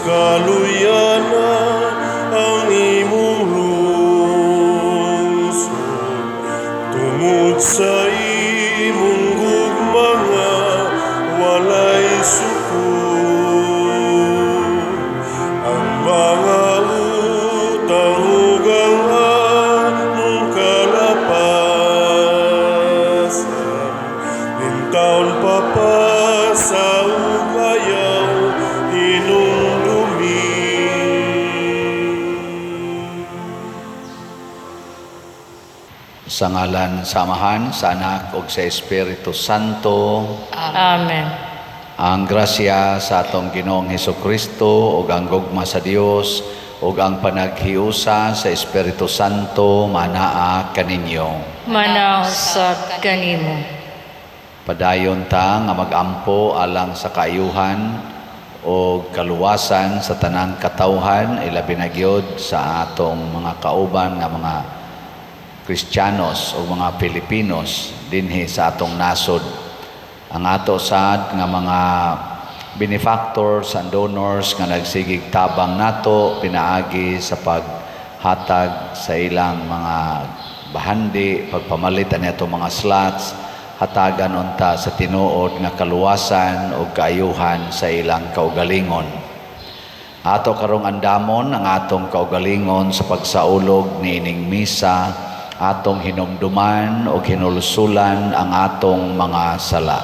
kaluyana ang imong lungsod, tungod sa imong gugma nga walay sukod. Ang mga utang ug ang among kalapasan, taon papasa ug ayaw inumdumi. Sa ngalan samahan sa Anak ug sa Espiritu Santo. Amen. Ang grasya sa atong Ginoong Hesukristo ug ang gugma sa Dios ug ang panaghiusa sa Espiritu Santo manaa kaninyo. Manausap kanimo. Padayon ta nga magampo alang sa kaayuhan o kaluwasan sa tanang katawhan, ilabi na gyud sa atong mga kauban nga mga Kristiyanos o mga Pilipinos dinhi sa atong nasod. Ang ato sad nga mga benefactors and donors nga nagsigig tabang nato pinaagi sa paghatag sa ilang mga bahandi, pagpamalit ani atong mga slots, hatagan unta sa tinuod nga kaluwasan o kaayuhan sa ilang kaugalingon. Ato karong andamon ang atong kaugalingon sa pagsaulog niining misa, atong hinumduman o hinulusulan ang atong mga sala.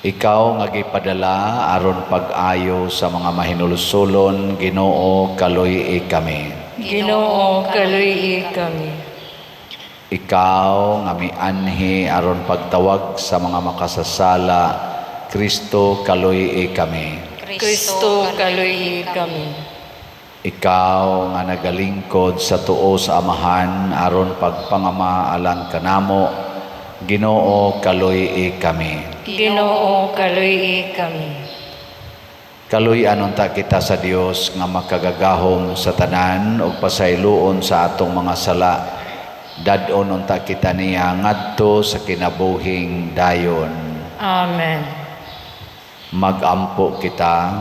Ikaw nga gipadala aron pag-ayo sa mga mahinulusulon, Ginoo kaluy kami. Ginoo kaluy kami. Ikaw nga mianhi aron pagtawag sa mga makasasala, Kristo kaluy kami. Kristo kaluy kami. Ikaw nga nagalingkod sa tuo sa Amahan aron pagpangama alang kanamo, Ginoo kaluy kami. Ginoo kaluy kami. Kaluy anunta kita sa Dios nga makagagahom sa tanan ug pasayloon sa atong mga sala. Dadon unta kita niya ngadto sa kinabuhing dayon. Amen. Magampo kita.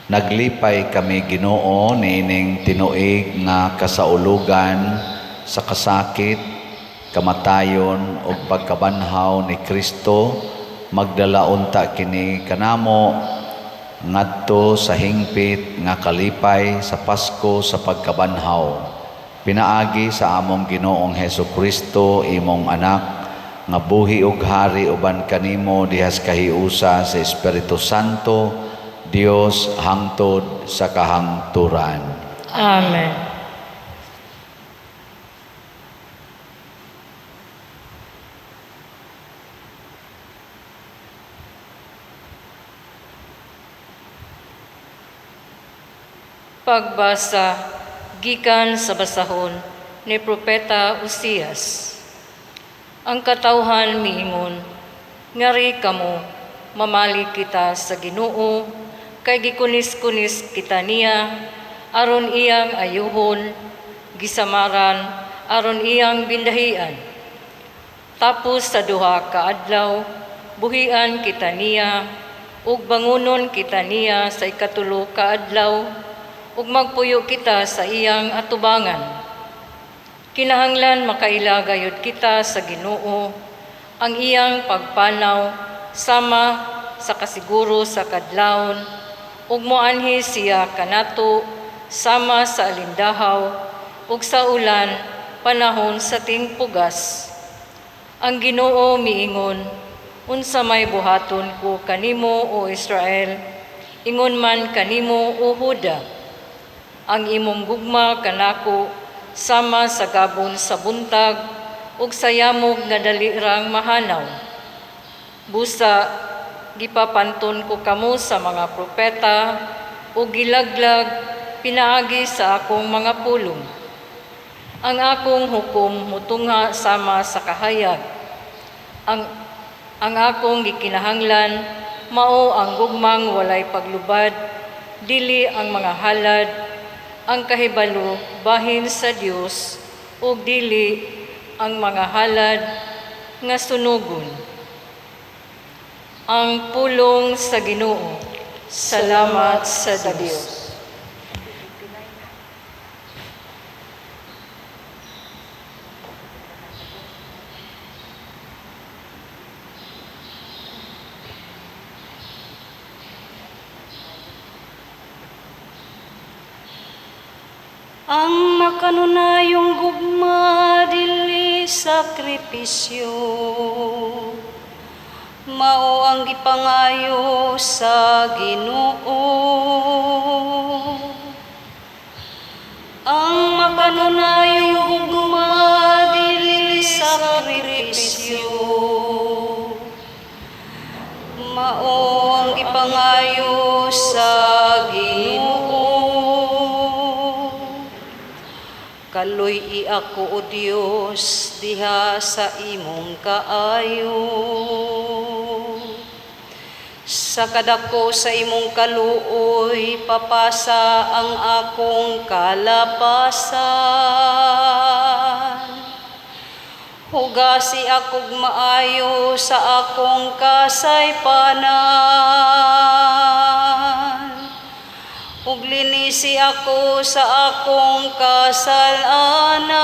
Naglipay kami, Ginoo, nining tinuig nga kasaulugan sa kasakit, kamatayon ug pagkabanhaw ni Kristo. Magdala unta kini kanamo ngadto sa hingpit nga kalipay sa Pasko sa pagkabanhaw. Pinaagi sa among Ginoong Hesukristo, imong anak, nga buhi ug hari uban kanimo dihas kahiusa sa Espiritu Santo, Dios hangtod sa kahangturan. Amen. Pagbasa gikan sa basahon ni Propeta Uzias. Ang katawhan miingon, ngari kamo, mamali kita sa Ginoo, kay gikunis-kunis kita niya, aron iyang ayuhon, gisamaran, aron iyang bindahian. Tapos sa duha ka adlaw, buhian kita niya, ug bangunon kita niya sa ikatulo ka adlaw, ug magpuyo kita sa iyang atubangan. Kinahanglan makailagayod kita sa Ginoo, ang iyang pagpanaw sama sa kasiguro sa kadlawon, ug moanhi siya kanato sama sa alindahaw ug sa ulan panahon sa tingpugas. Ang Ginoo miingon, unsa may buhaton ko kanimo o Israel, ingon man kanimo o Huda. Ang imong gugma kanako sama sa gabon sa buntag ug sa yamog nga dalirang mahanaw. Busa gipapanton ko kamo sa mga propeta ug gilaglag pinaagi sa akong mga pulong. Ang akong hukom mutungha sama sa kahayag. Ang akong gikinahanglan mao ang gugmang walay paglubad, dili ang mga halad, ang kahibalo bahin sa Dios ug dili ang mga halad nga sunugon. ang pulong sa Ginoo. Salamat sa Diyos. Ang makanunayong gugma dili sakripisyo, mao ang gipangayo sa Ginoo. Ang makanunayong gugma dili sakripisyo, mao ang gipangayo sa Ginoo. Kaloy ako, O Dios, diha sa imong kaayo. Sa kadako sa imong kaluoy, papasa ang akong kalapasan. Hugasi akog maayo sa akong kasaypanan. Ug linisi ako sa akong kasalanan.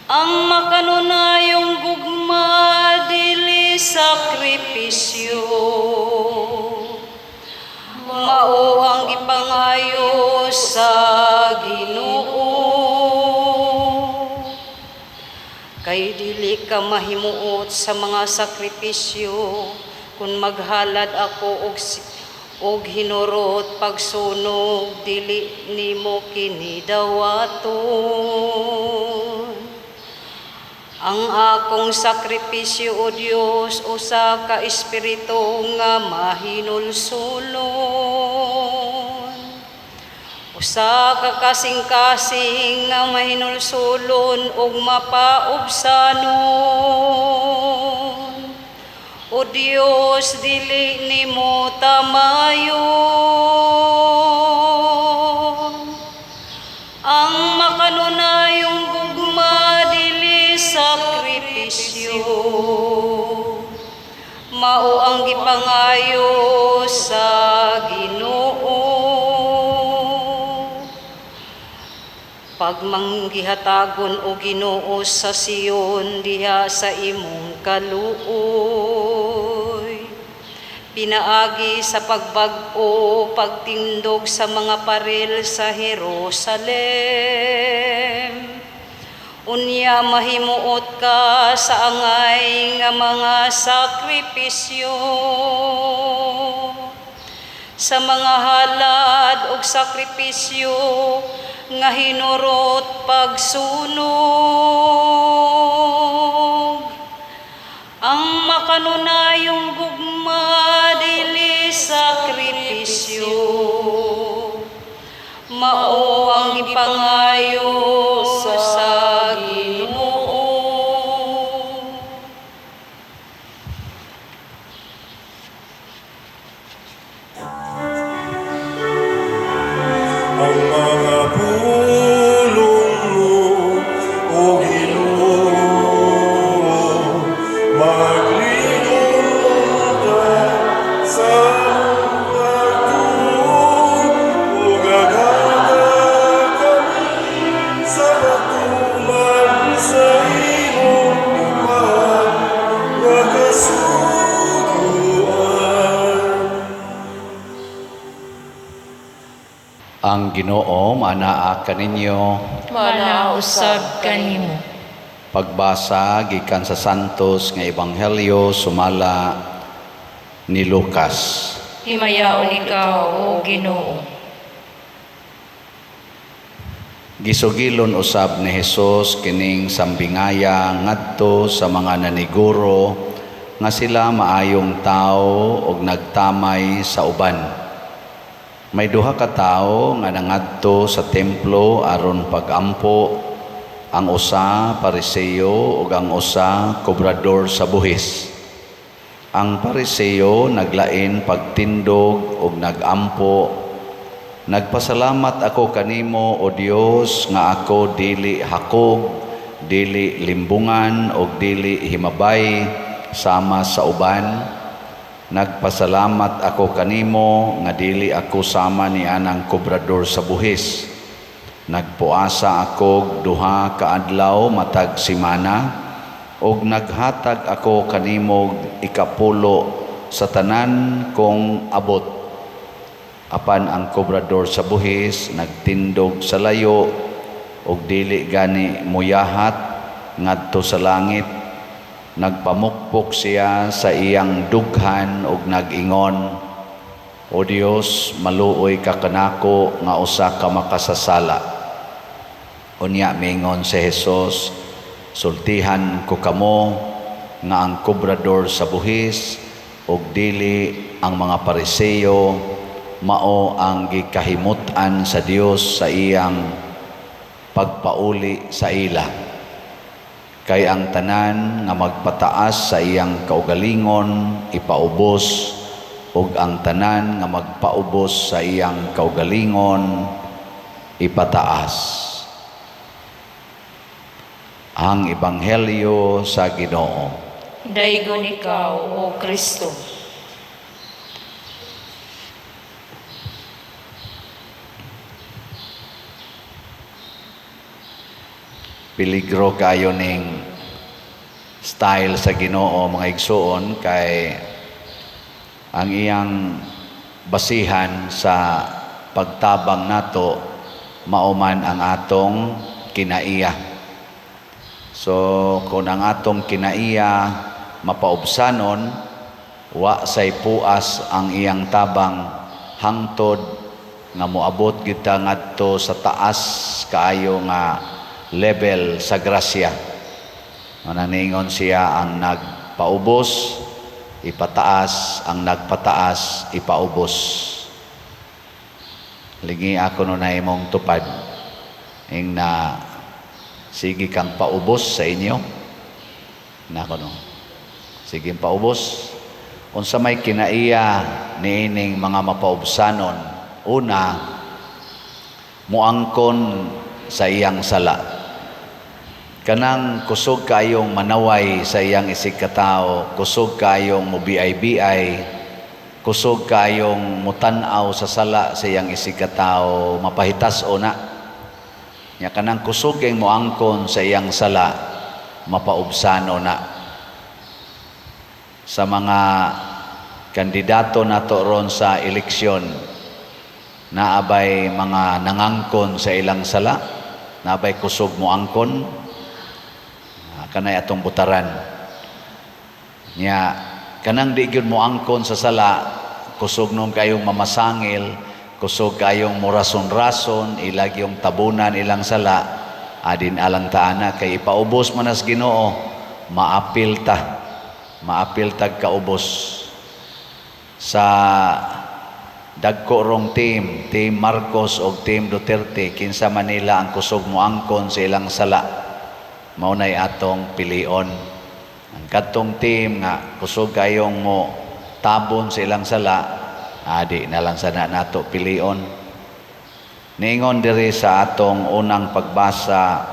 Ang makanunayong gugma dili sakripisyo, mao ang gipangayo sa Ginoo. Kay dili ka mahimuot sa mga sakripisyo, kung maghalad ako og hinurot pagsunog, dili nimo kini dawaton. Ang akong sakripisyo, O Dios, usa ka espiritu nga mahinulsulon. Usa ka kasing-kasing nga mahinulsulon ug mapaubsanon. O Dios, dili nimo tamayon. Ang makanunayong gugma dili sakripisyo, mao ang gipangayo sa Ginoo. Pagmanggihatagon o Ginoo sa Sion diha sa imong kaluoy. Pinaagi sa pagbag-o, pagtindog sa mga paril sa Jerusalem. Unya mahimuot ka sa angay nga mga sakripisyo, sa mga halad ug sakripisyo nga hinurot pagsunog. Ang makanunayong gugma dili sakripisyo, mao ang ipangayo sa Ginoo. Ang mga pulong mo, O Ginoo, maglingkod ka sa lugar ko, o gagana kami sa patuman sa imong lupahan nga kasuguan. Ang Ginoo manaa kaninyo. Manausab kanimo. Pagbasa gikan sa Santos nga Ebanghelyo sumala ni Lucas. Himayaon ikaw, O Ginoo. Gisugilon usab ni Hesus kining sambingaya ngadto sa mga naniguro nga sila maayong tao ug nagtamay sa uban. May duha ka tawo nga nangadto sa templo aron pagampo, ang usa Pariseo ug ang usa kobrador sa buhis. Ang Pariseo naglain pagtindog ug nagampo, "Nagpasalamat ako kanimo, O Dios, nga ako dili hakog dili limbungan o dili himabay sama sa uban. Nagpasalamat ako kanimo nga dili ako sama ni anang kobrador sa buhis. Nagpuasa ako duha ka adlaw matag simana og naghatag ako kanimo ikapulo sa tanan kong abot. Apan ang kobrador sa buhis nagtindog sa layo og dili gani muyahat ngadto sa langit. Nagpamukpok siya sa iyang dughan ug nag-ingon, O Dios, maluoy ka kanako nga usa ka makasasala. Unya mingon si Jesus, sultihan ko kamo nga ang kobrador sa buhis ug dili ang mga Pariseo mao ang gikahimutan sa Dios sa iyang pagpauli sa ila. Kay ang tanan nga magpataas sa iyang kaugalingon ipaubos ug ang tanan nga magpaubos sa iyang kaugalingon ipataas. Ang Ebanghelyo sa Ginoo. Daygon ikaw, O Kristo. Peligro kayo ning style sa Ginoo mga igsoon kay ang iyang basihan sa pagtabang nato mauman ang atong kinaiya. So kung ang atong kinaiya mapaubsanon, wa say puas ang iyang tabang hangtod nga moabot kita ngadto sa taas kaayo nga level sa grasya. Mananingon siya ang nagpaubos, ipataas, ang nagpataas, ipaubos. Lingi ako no na imong tupad, ing na sige kang paubos sa inyo. Nako no, sige paubos. Unsa may kinaiya niining mga mapaubsanon, una, muangkon sa iyang sala. Kanang kusog kayong manaway sa iyang isig katao, kusog kayong mubiay-biay, kusog kayong mutanaw sa sala sa iyang isig katao, mapahitas o na. Nya kanang kusog kayong moangkon sa iyang sala, mapaubsano na. Sa mga kandidato nato ron sa eleksyon, naabay mga nangangkon sa ilang sala, naabay kusog moangkon, kanay atong butaran. Nya kanang di gyud mo angkon sa sala, kusog nung kayong mamasangil, kusog kayong morason-rason, ilag yung tabunan ilang sala, adin alang taana kay ipaubos manas Ginoo, maapil tag kaubos. Sa dagko rong team Marcos o team Duterte, kinsa Manila ang kusog mo angkon sa ilang sala, maunay atong pilion. Ang katong team nga kusog kayong mo tabon sa ilang sala, adi na lang sana nato pilion. Niingon diri sa atong unang pagbasa,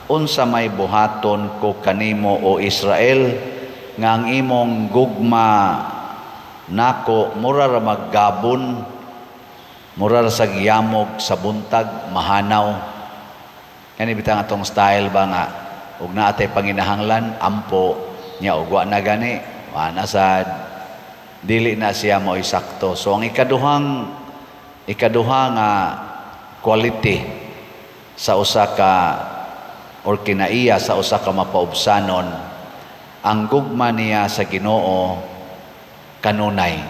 unsa may buhaton ko kanimo o Israel, nga ang imong gugma nako mura ra maggabon, mura ra sa giyamog sa buntag mahanaw. Kani bitang atong style ba nga ug naatay panginahanglan ampo nya ug wa na gani ana sad dili na siya mo isakto. So ang ikaduha nga quality sa usa ka or kinaiya sa usa ka mapaubsanon, ang gugma niya sa Ginoo kanunay.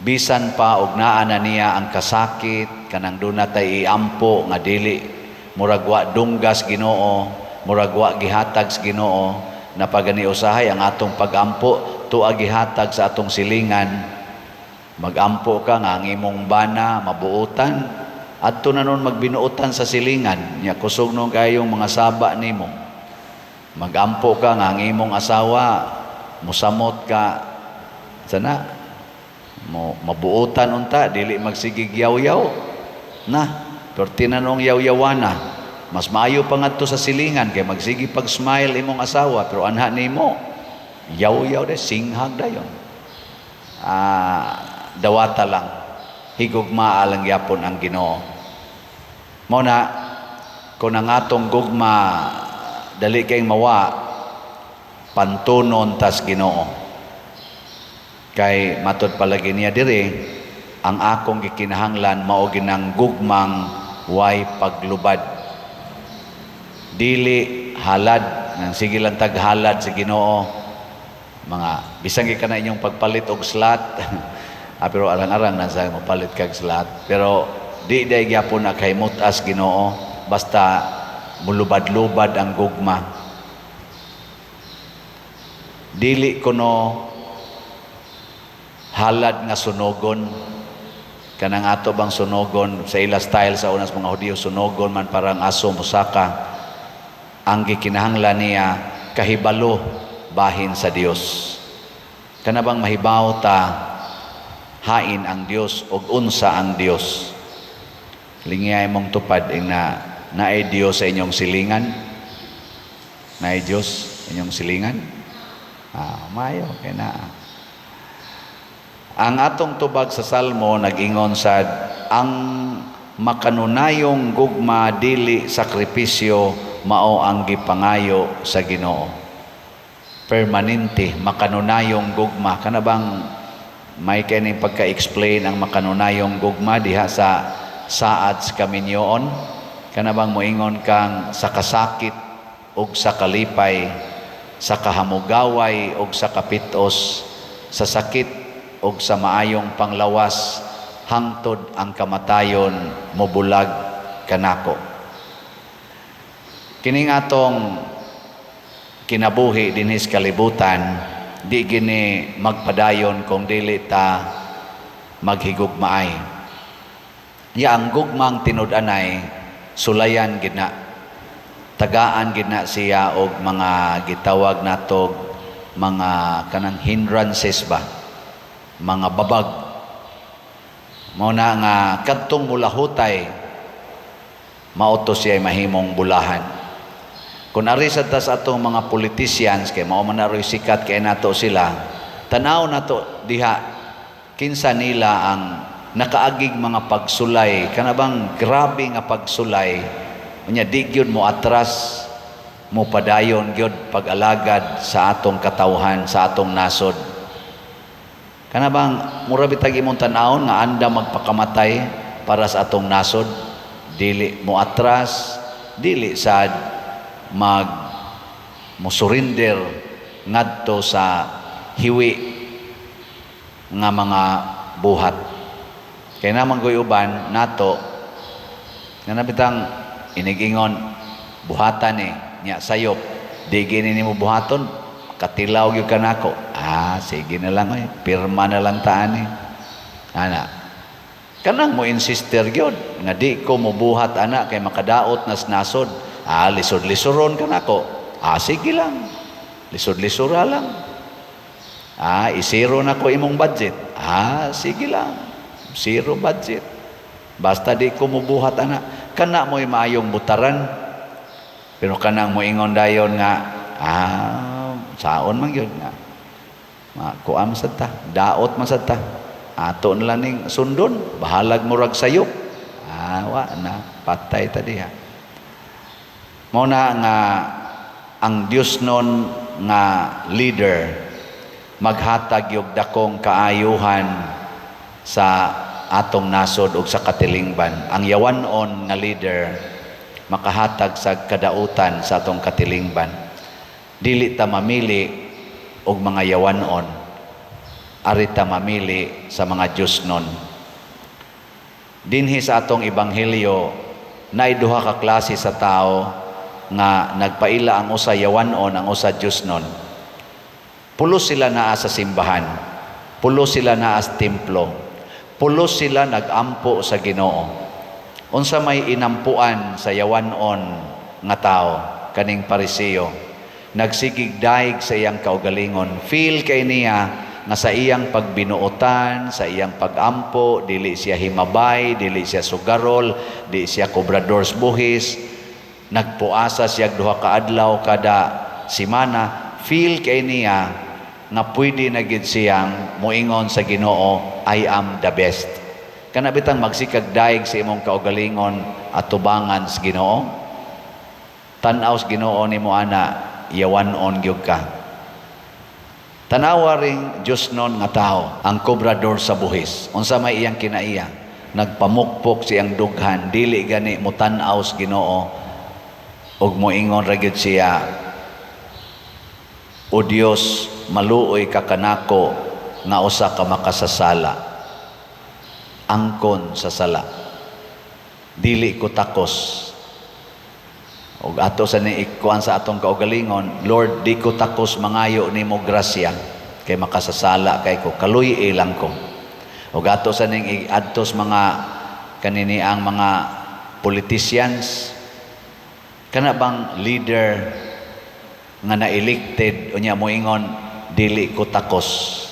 Bisan pa og naa na niya ang kasakit kanang dunay iampo nga dili murag wa dunggas Ginoo, murag wa gihatag sa Ginoo, na pagani usahay ang atong pagampo tuwa gihatag sa atong silingan. Magampo ka nga ang imong bana mabuutan, adto na nun magbinuutan sa silingan, nya kusog nung kayong mga saba nimo. Magampo ka nga ang imong asawa musamot ka sana mo mabuutan unta dili magsigig yaw-yaw na pero tinanong yaw-yawana Mas maayo pa ngadto sa silingan kay magsige pag-smile imong asawa pero anha nimo yaw-yaw de singhag dayon. Dawata lang. Higugma lang yapon ang Ginoo. Mao na kung ang atong gugma dali kayong mawa pantunon tas Ginoo. Kay matod palagi niya diri ang akong gikinahanglan mao ginang gugmang way paglubad. Dili halad nang sige lang taghalad sa Ginoo. Mga bisang ka na inyong pagpalit og slot. Pero arang-arang na sa mapalit kag slot. Pero di day gyapon na kay mutas Ginoo basta mulubad-lubad ang gugma. Dili kuno halad nga sunogon kanang ato bang sunogon sa ila style sa unas mga Hudiyo sunogon man parang aso musaka. Ang gikinahanglan niya kahibalo bahin sa Dios. Kana bang mahibaw ta hain ang Dios ug unsa ang Dios. Lingay mong tupad ing naay Dios sa inyong silingan. Naay Dios sa inyong silingan. Mayo kay na. Ang atong tubag sa Salmo nag-ingon sad ang makanunayong gugma dili sakripisyo mao ang gipangayo sa Ginoo. Permanente makanunayong gugma kana bang may kining pagka-explain ang makanunayong gugma diha sa saad sa kaminyoon kana bang moingon kang sa kasakit ug sa kalipay sa kahamugaway ug sa kapitos sa sakit ug sa maayong panglawas hangtod ang kamatayon mobulag kanako. Kining atong kinabuhi dinhis kalibutan di gini magpadayon kung dili ta maghigugmaay. Ya ang gugmang tinud-anay sulayan gid na. Tagaan gid na siya og mga gitawag natog mga kanang hindrances ba, mga babag. Mao na nga kadtong mulahutay mauto siya mahimong bulahan. Kung ari sa tas atong mga politicians kay mao man naroy sikat kay nato sila, tanaw nato diha kinsa nila ang nakaagig mga pagsulay kana bang grabe nga pagsulay unya di gyud mo atras mo padayon gyud pag-alagad sa atong katawhan sa atong nasod. Kana bang mura bitag imong tan-awon nga anda magpakamatay para sa atong nasod, dili mo atras, dili sad mo-surrender ngadto sa hiwi nga mga buhat. Kaya naman goy uban nato nga nabitang inigingon buhatan nya sayop di gini nimo buhaton katilaw gyud kanako. Sige na lang pirma na lang taan ana kanang mo insister gyud nga di ko mobuhat ana kay makadaot nas nasod. Lisod-lisoron kanako. Sige lang. Lisod-lisura lang. Isiro na ko imong budget. Sige lang. Zero budget. Basta di ko mubuhat ana. Kana mo'y maayong butaran. Pero kanang mo ingon dayon nga, saon man yun nga. Kuam sad ta. Daot man sad ta. Ato na lang ning sundon. Bahalag murag sayop. Wa na. Patay ta diha. Mao na nga ang Dios nun nga leader maghatag yung dakong kaayuhan sa atong nasod ug sa katilingban. Ang yawanon nga leader makahatag sa kadautan sa atong katilingban. Dili ta mamili og mga yawanon, ari ta mamili sa mga Dios nun. Dinhi sa atong ebanghelyo naay duha ka klase sa tao nga nagpaila ang usa yawanon ang usa Dios nun. Pulos sila naa sa simbahan, pulos sila naa sa templo, pulos sila nagampo sa Ginoo. Unsa may inampuan sa yawanon nga tao kaning Pariseo, nagsigig daig sa iyang kaugalingon. Feel kay niya nga sa iyang pagbinuotan, sa iyang pagampo, dili siya himabay, dili siya sugarol, dili siya kobradors buhis. nagpuasa siya duha ka adlaw kada semana, feel kay niya nga pwede na gid siyang moingon sa Ginoo, I am the best. Kana bitang magsikag daig sa imong kaugalingon at tubangan sa Ginoo, tan-aw sa Ginoo nimo ana, yawan-on gyud ka. Tanawa ring Diyos nun nga tao, ang kobrador sa buhis. Unsa may iyang kinaiya, nagpamukpok siyang dughan, dili gani mo tan-aw sa Ginoo, ug moingon ra gyud siya, O Dios, maluoy ka kanako nga usa ka makasasala. Angkon sa sala. Dili ko takos. Ug ato sa ni ikuan sa atong kaugalingon, Lord, di ko takos mangayo nimo grasya kay makasasala kay ko, kaluy ilang ko. Ug ato sa ning adtos mga kanini ang mga politicians, kana bang leader nga na-elected unya moingon, dili ko takos.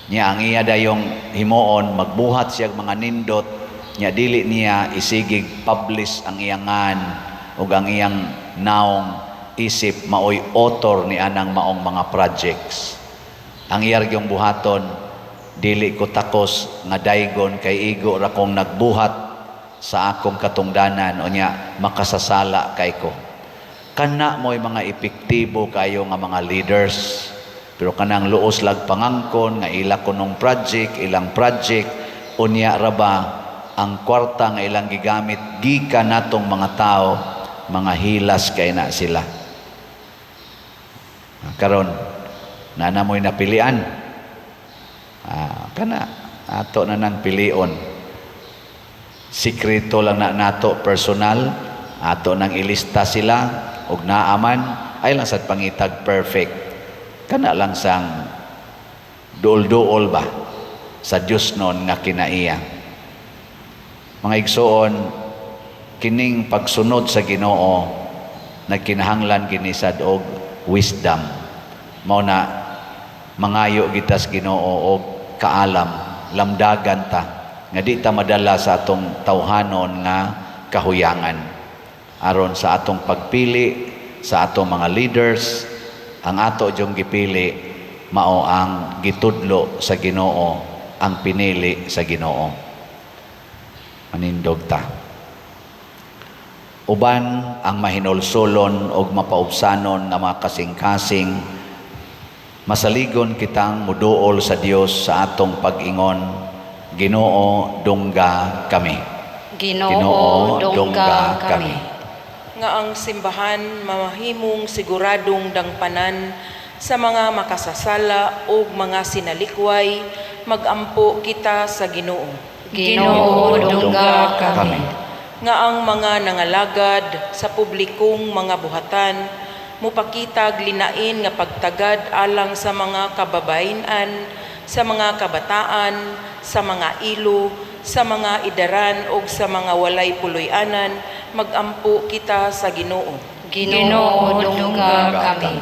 Nya ang iya dayong himuon, magbuhat siya mga nindot, nya dili niya isigig publish ang iyangan ug ang iyang naong isip maoy author ni anang maong mga projects. Ang iyar gyung buhaton, dili ko takos nga daygon kay igo ra kong nagbuhat sa akong katungdanan unya makasasala kay ko. Kana mo'y mga epektibo kayo nga mga leaders. Pero kanang luos lag pangangkon nga ila kunong project, ilang project, unya ra ba ang kwarta nga ilang gigamit gikan natong mga tao, mga hilas kay na sila. Karon nana mo'y napilian. Kana ato na nang pilion. Sikreto lang na nato personal, ato nang ilista sila ug naaman ay lang sad pangitag perfect. Kana lang sang duol-duol ba sa Dios non nga kinaiya. Mga igsoon, kining pagsunod sa Ginoo nagkinahanglan kini sad og wisdom. Mao na mangayo kita sa Ginoo og kaalam, lamdagan ta nga di ta madala sa atong tawhanon nga kahuyangan. Aron sa atong pagpili sa atong mga leaders, ang ato diyong gipili mao ang gitudlo sa Ginoo, ang pinili sa Ginoo. Manindog ta. Uban ang mahinulsulon og mapaubsanon nga mga kasing-kasing, masaligon kitang muduol sa Dios sa atong pag-ingon, Ginoo dungga kami. Ginoo dungga kami. Nga ang simbahan mamahimong siguradong dangpanan sa mga makasasala o mga sinalikway, magampo kita sa Ginoo. Ginoo dungga kami. Nga ang mga nangalagad sa publikong mga buhatan, mupakitag linain nga pagtagad alang sa mga kababayenan, sa mga kabataan, sa mga ilo, sa mga idaran o sa mga walay puloy-anan, magampo kita sa Ginoo. Ginoo dungga kami.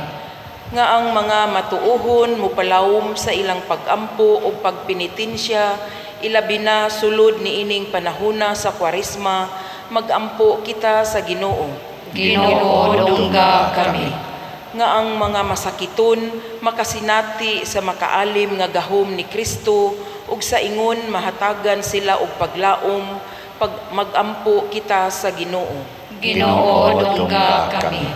Nga ang mga matuohon mupalawom sa ilang pagampo o pagpinitensya, ilabi na sulod ni ining panahuna sa Kwaresma, magampo kita sa Ginoo. Ginoo dungga kami. Nga ang mga masakiton makasinati sa makaalim nga gahom ni Kristo ug sa ingon mahatagan sila og paglaom, magampo kita sa Ginoo. Ginoo dungga kami.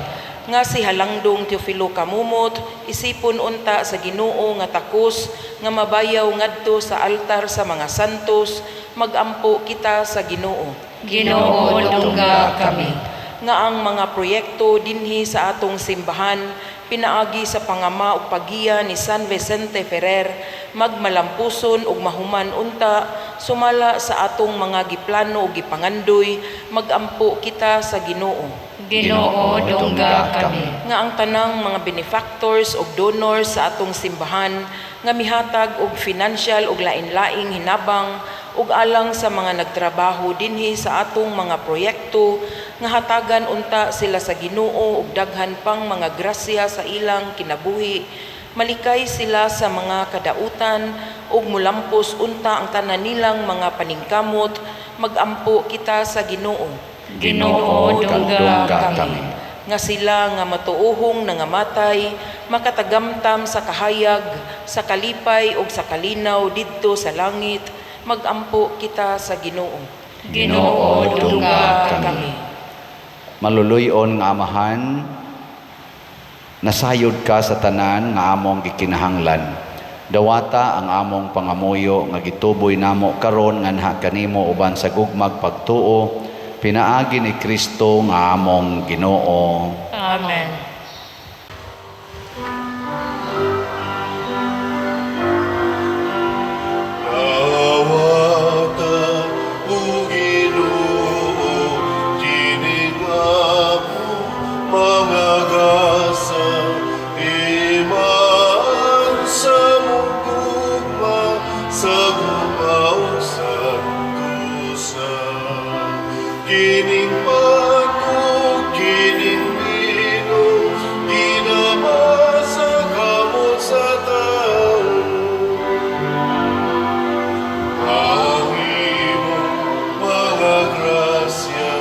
Nga si Halangdong Teofilo Kamumot, isipon unta sa Ginoo nga takos nga mabayaw ngadto sa altar sa mga santos, magampo kita sa Ginoo. Ginoo dungga kami. Nga ang mga proyekto dinhi sa atong simbahan pinaagi sa pangama ug pagiya ni San Vicente Ferrer, magmalampuson ug mahuman unta sumala sa atong mga giplano ug gipangandoy, magampo kita sa Ginoo. Ginoo dungga kami. Nga ang tanang mga benefactors ug donors sa atong simbahan nga mihatag og financial ug lain-laing hinabang ug alang sa mga nagtrabaho dinhi sa atong mga proyekto nga hatagan unta sila sa Ginoo ug daghan pang mga grasya sa ilang kinabuhi, malikay sila sa mga kadautan ug mulampos unta ang tanan nilang mga paningkamot, magampo kita sa Ginoo. Ginoo, dungga kami. Nga sila nga matuohong nangamatay, makatagamtam sa kahayag, sa kalipay ug sa kalinaw didto sa langit, magampo kita sa Ginoo. Ginoo, dungga kami. Maluluyon nga Amahan, nasayod ka sa tanan nga among gikinahanglan. Dawata ang among pangamuyo nga gituboy namo karon nganha kanimo uban sa gugmag pagtuo, pinaagi ni Kristo nga among Ginoo. Amen. Dawata o Ginoo, tinigamo mga gasa, iman sa mong gugma, sa gumaw sa tusa. Kining pato, kining bino, ginamasa kamot sa tao. Ang imong mga grasya,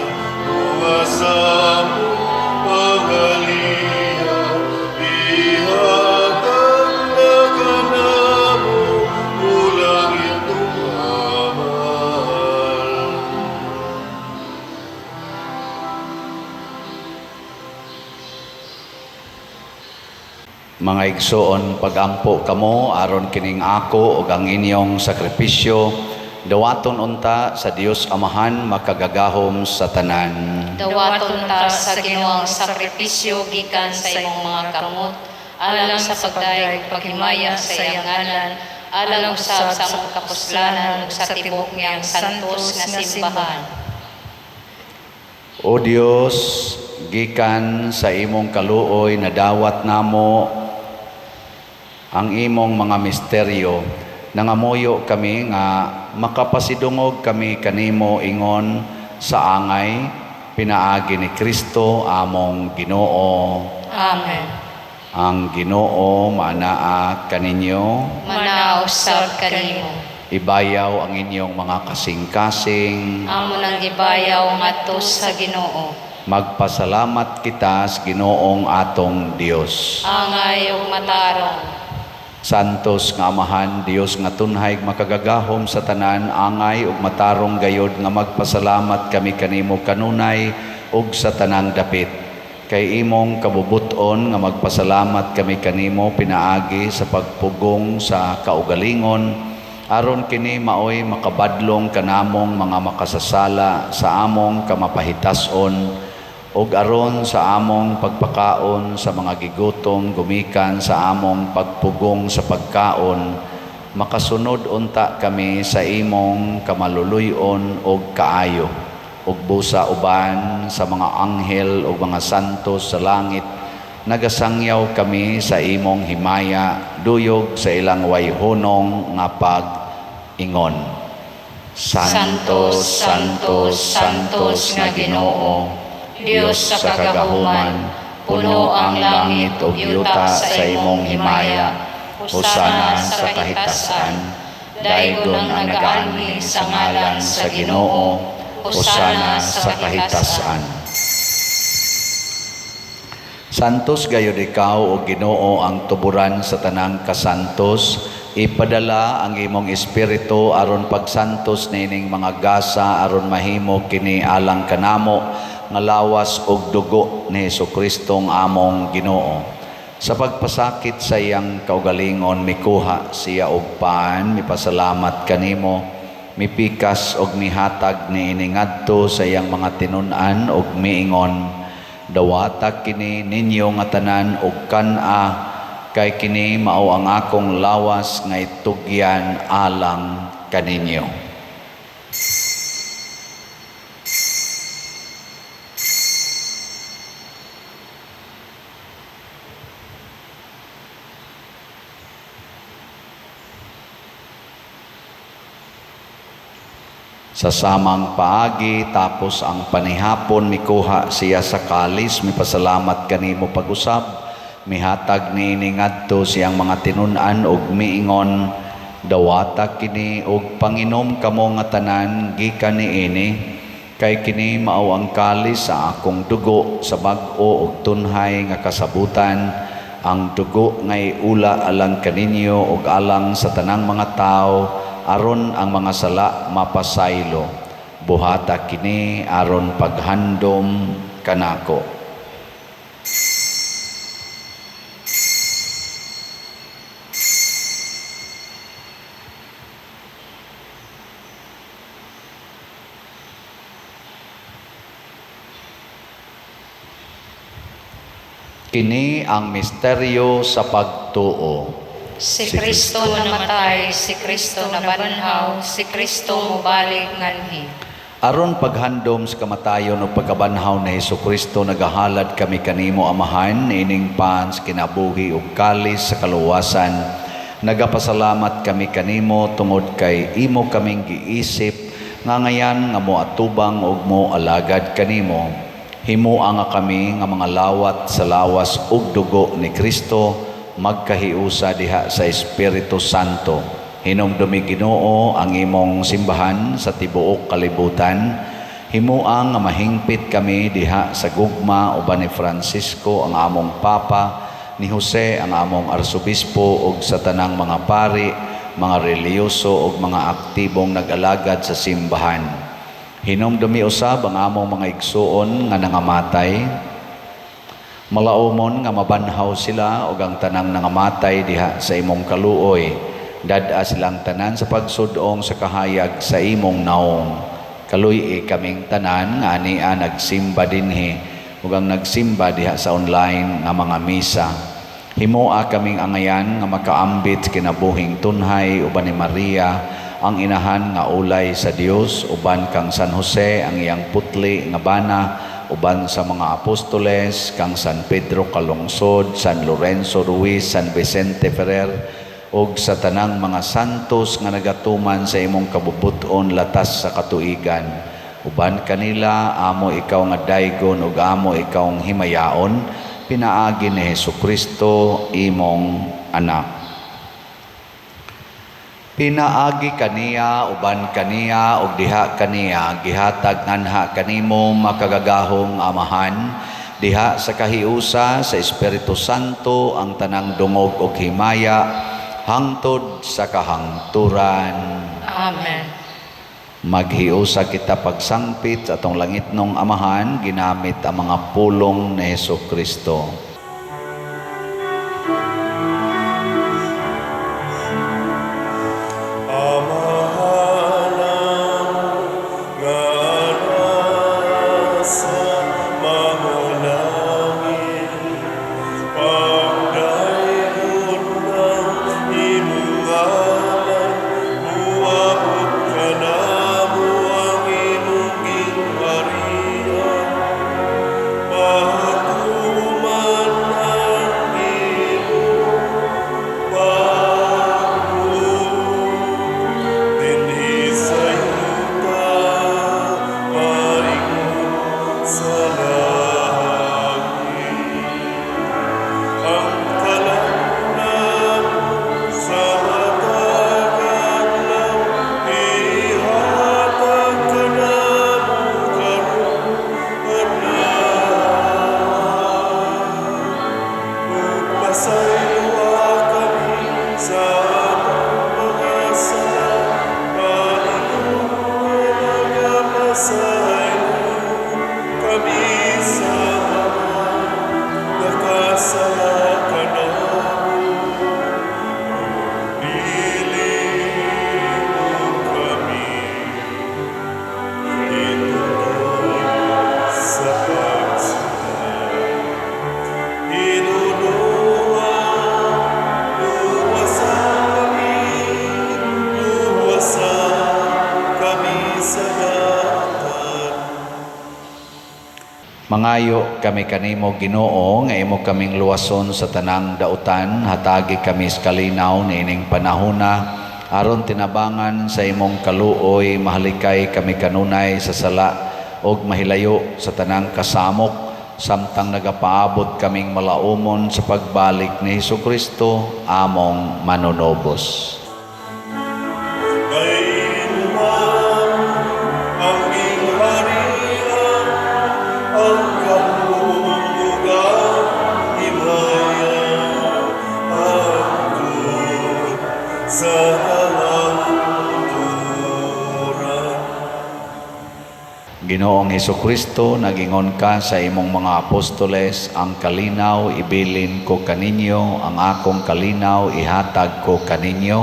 uwasamo, mga liya, ihatag na kanamo, ulang itong amal. Mga igsoon, pagampo kamo aron kining ako ug ang inyong sakripisyo, dawaton unta sa Dios Amahan makagagahom sa tanan. Dawaton ta sa Ginoong sakripisyo gikan sa imong mga kamot, alang sa pagdayeg paghimaya sa iyang ngalan, alang usab sa among kapuslanan ug sa tibok niyang santos nga simbahan. O Dios, gikan sa imong kaluoy na dawat namo ang imong mga misteryo, nangamuyo kami nga makapasidungog kami kanimo ingon sa angay, pinaagi ni Kristo among Ginoo. Amen. Ang Ginoo manaa kaninyo, Manaw sab kanimo. ibayaw ang inyong mga kasing-kasing. Amo nang gibayaw ngadto sa Ginoo. Magpasalamat kita sa Ginoong atong Dios. Angay ug matarong. Santos nga Amahan, Dios nga tunhay makagagahom sa tanan, angay ug matarong gayod nga magpasalamat kami kanimo kanunay ug sa tanang dapit. Kay imong kabubuton nga magpasalamat kami kanimo pinaagi sa pagpugong sa kaugalingon, aron kini maoy makabadlong kanamong mga makasasala sa among kamapahitason, ug aron sa among pagpakaon sa mga gigutom gumikan sa among pagpugong sa pagkaon, makasunod unta kami sa imong kamaluluyon ug kaayo, ug busa uban sa mga anghel ug mga santos sa langit, nagasangyaw kami sa imong himaya, duyog sa ilang wayhunong nga pag-ingon. Santos, Santos, Santos nga Ginoo, Dios sa kagahuman, puno ang langit ug yuta sa imong himaya. Hosana sa kahitasan, daygon ang nagaanhi sa ngalan sa Ginoo. Hosana sa kahitasan. Santos gayud ikaw o Ginoo ang tuburan sa tanang kasantos, ipadala ang imong espiritu aron pagsantos nining mga gasa aron mahimo kini alang kanamo nga lawas og dugo ni Hesukristo ang among Ginoo. Sa pagpasakit sa iyang kaugalingon mikuha siya og paan, mipasalamat kanimo, mipikas og mihatag niini ngadto sa iyang mga tinun-an og miingon, dawata kini ninyo nga tanan og kan-a, kay kini mao ang akong lawas nga itugyan alang kaninyo. Sa samang paagi tapos ang panihapon mikuha siya sa kalis, mipasalamat kanimo pag-usab, mihatag niini ngadto siyang mga tinun-an og miingon, dawata kini og panginom kamo nga tanan gikan niini, Kay kini mao ang kalis sa akong dugo sa bag-o ug tunhay nga kasabutan, ang dugo ngay ula alang kaninyo ug alang sa tanang mga tao aron ang mga sala mapasaylo. Buhata kini aron paghandom kanako. Kini ang misteryo sa pagtuo. Si Kristo namatay, si Kristo nabanhaw, si Kristo mobalik nganhi. Aron paghandom sa kamatayon o pagkabanhaw ni Hesukristo, nagahalad kami kanimo amahan, ining pans, kinabuhi ug kalis sa kaluwasan. Nagapasalamat kami kanimo tungod kay imo kaming giisip, nga ngayan nga moatubang ug mo alagad kanimo. Himuha nga kami nga mga lawat sa lawas ug dugo ni Kristo, magkahiusa diha sa Espiritu Santo. Hinumdumi Ginoo ang imong simbahan sa tibuok kalibutan. Himuha nga mahingpit kami diha sa gugma uban ni Francisco ang among Papa, ni Jose ang among Arsobispo ug sa tanang mga pari, mga reliyoso ug mga aktibong nag-alagad sa simbahan. Hinumdumi usab ang among mga igsuon nga nangamatay. Malaumon nga mabanhaw sila ug ang tanang nangamatay diha sa imong kaluoy. Dad-a silang tanan sa pagsudong sa kahayag sa imong naong. Kaluy kaming tanan nga ania nagsimba dinhi ug ang nagsimba diha sa online nga mga misa. Himuha kaming angayan nga makaambit kinabuhing tunhay uban ni Maria, ang inahan nga ulay sa Dios, uban kang San Jose ang iyang putli nga bana, uban sa mga apostoles kang San Pedro Calungsod, San Lorenzo Ruiz, San Vicente Ferrer, ug sa tanang mga santos nga nagatuman sa imong kabubuton latas sa katuigan. Uban kanila amo ikaw nga daygon ug amo ikaw nga himayaon, pinaagi ni Hesukristo imong anak. Pinaagi kaniya, uban kaniya, ug diha kaniya, gihatag nganha kanimo makagagahong amahan, diha sa kahiusa sa Espiritu Santo ang tanang dungog ug himaya, hangtod sa kahangturan. Amen. Maghiusa kita pagsangpit sa atong langitnong amahan, ginamit ang mga pulong ni Hesukristo. Mangayo kami kanimo Ginoo nga imo kaming luwason sa tanang dautan, hatagi kami sa kalinaw niining panahona, aron tinabangan sa imong kaluoy, mahalikay kami kanunay sa sala og mahilayo sa tanang kasamok, samtang nagapaabot kaming malaumon sa pagbalik ni Hesukristo among manunobos. Kay ang iyong hari Ginoong Hesukristo, nagingon ka sa imong mga apostoles, ang kalinaw ibilin ko kaninyo, ang akong kalinaw ihatag ko kaninyo.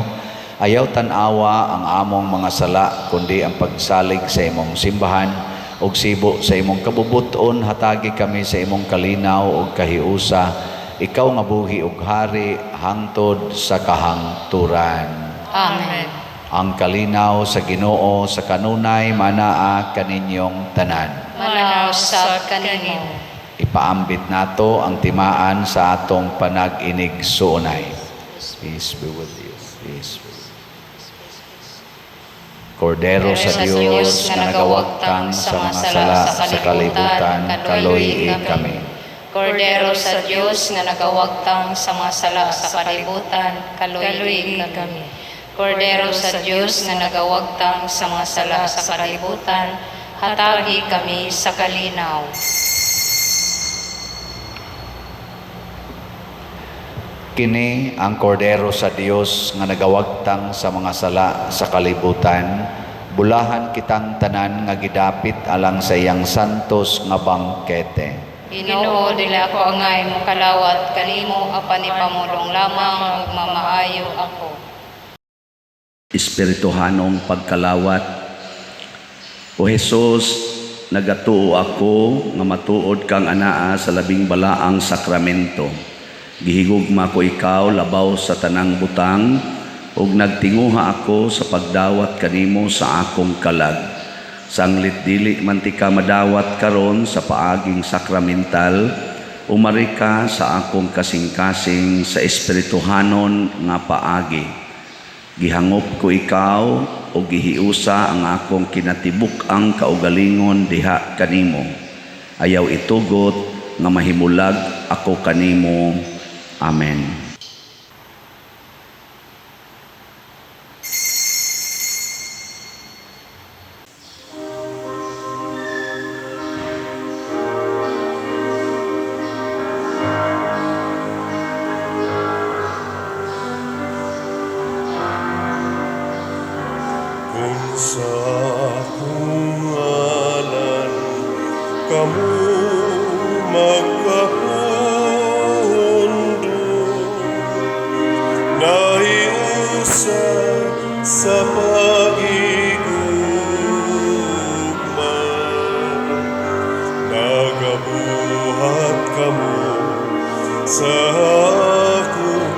Ayaw tanawa ang among mga sala, kundi ang pagsalig sa imong simbahan, ug sibo sa imong kabubuton, hatagi kami sa imong kalinaw ug kahiusa. Ikaw nga buhi ug hari, hangtod sa kahangturan. Amen. Ang kalinaw sa Ginoo sa kanunay manaa kaninyong tanan. Manaw sa kanimo. Ipaambit nato ang timaan sa atong panag-inig suunay. Peace be with you. Peace be with you. Kordero sa Dios nga nagawagtang sa mga sala sa kalibutan, kaluy kami. Kordero sa Diyos nga nagawagtang sa mga sala sa kalibutan, kaluy kami. Kordero sa Diyos nga nagawagtang sa mga sala sa kalibutan, hatagi kami sa kalinaw. Kini ang kordero sa Dios nga nagawagtang sa mga sala sa kalibutan, bulahan kitang tanan nga gidapit alang sa iyang santos nga bangkete. Ginoo, dila ko angay mo kalawat kanimo apan ipamulong lamang ug mamaayo ako. Espirituhanong pagkalawat. O Jesus, nagatuo ako nga matuod kang anaa sa labing balaang sakramento. Gihigugma ko ikaw labaw sa tanang butang ug nagtinguha ako sa pagdawat kanimo sa akong kalag. Sanglit dili man ti ka madawat karon sa paaging sakramental, umari ka sa akong kasing-kasing sa espirituhanon nga paagi. Gihangop ko ikaw o gihiusa ang akong kinatibuk ang kaugalingon diha kanimo. Ayaw itugot nga mahimulag ako kanimo. Amen. Kung sa akong ngalan kamu magkapundo, nahiusa sa pag-igugma, nagabuhat kamu sa akong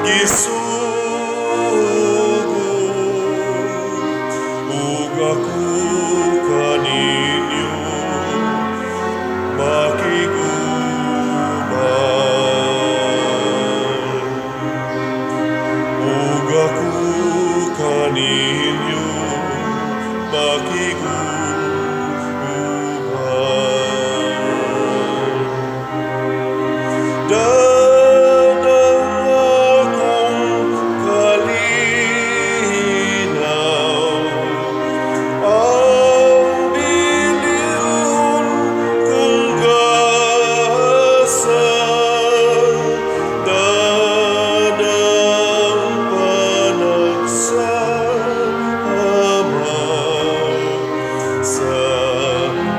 gisugod. Ug ako kaninyo makiguban. Ug ako kaninyo makiguban. Danang akong kalinaw, ang bilyon kong gasan, danang panagsama sa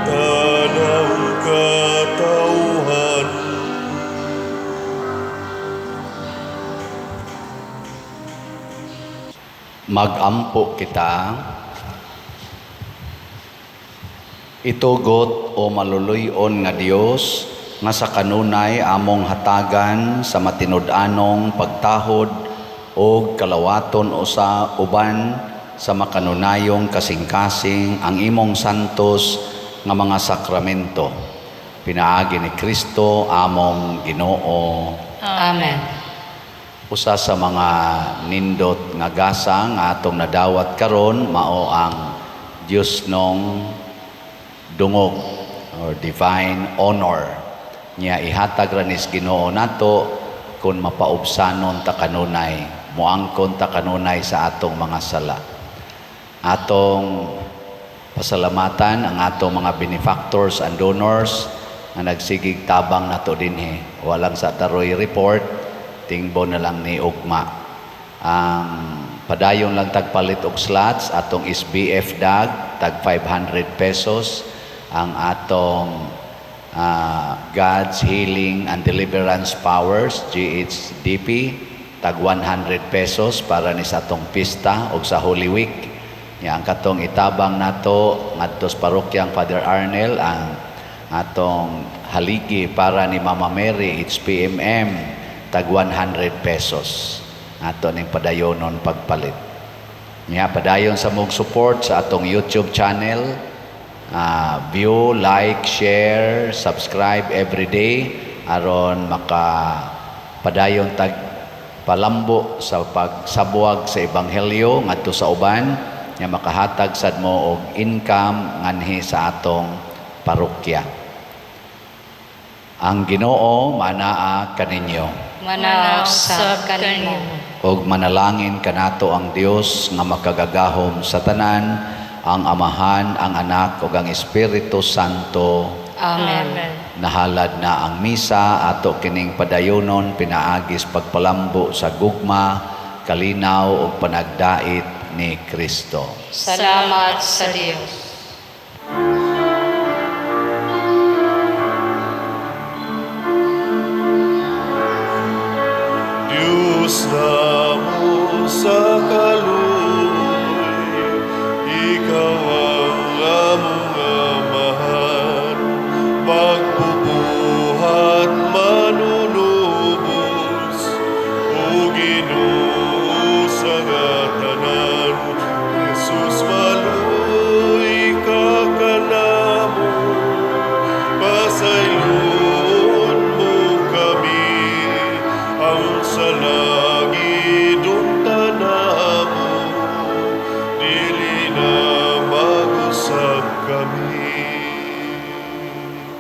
tanang katawhan. Magampo kita, itugot o maluluyon nga Dios nga sa kanunay among hatagan sa matinud-anong pagtahod o kalawaton o sa uban sa makanunayong kasing-kasing ang imong santos nga mga sakramento. Pinaagi ni Kristo among Ginoo. Amen. Usa sa mga nindot nga gasa nga atong nadawat karon mao ang Dios nong dungog or divine honor. Nya ihatag ra nis Ginoo nato kun mapaubsanon ta kanunay, moangkon ta kanunay sa atong mga sala. Atong pasalamatan ang atong mga benefactors and donors nga nagsigig tabang nato dinhi. Walang sa taroy report, tingbo na lang ni ugma. Ang padayon lang tagpalit og slots atong SBF DAG tag 500 pesos, ang atong God's Healing and Deliverance Powers, GHDP, tag 100 pesos para ni sa atong pista o sa Holy Week. Ang katong itabang nato ngadto sa parokyang Father Arnel ang atong haligi para ni Mama Mary HPMM tag 100 pesos. Ato ning padayonon pagpalit. Padayon sa mong support sa atong YouTube channel. View, like, share, subscribe every day aron padayon tag palambo sa pagsabuag sa ebanghelyo ngadto sa uban nga makahatag sad mo og income nganhi sa atong parokya. Ang Ginoo manaa kaninyo. Manaw sa kanimo. Og manalangin kanato ang Dios nga makagagahom sa tanan, ang Amahan, ang Anak ug ang Espiritu Santo. Amen. Nahalad na ang misa ato kining padayonon pinaagis pagpalambo sa gugma, kalinaw ug panagdait ni Kristo. Salamat sa Dios.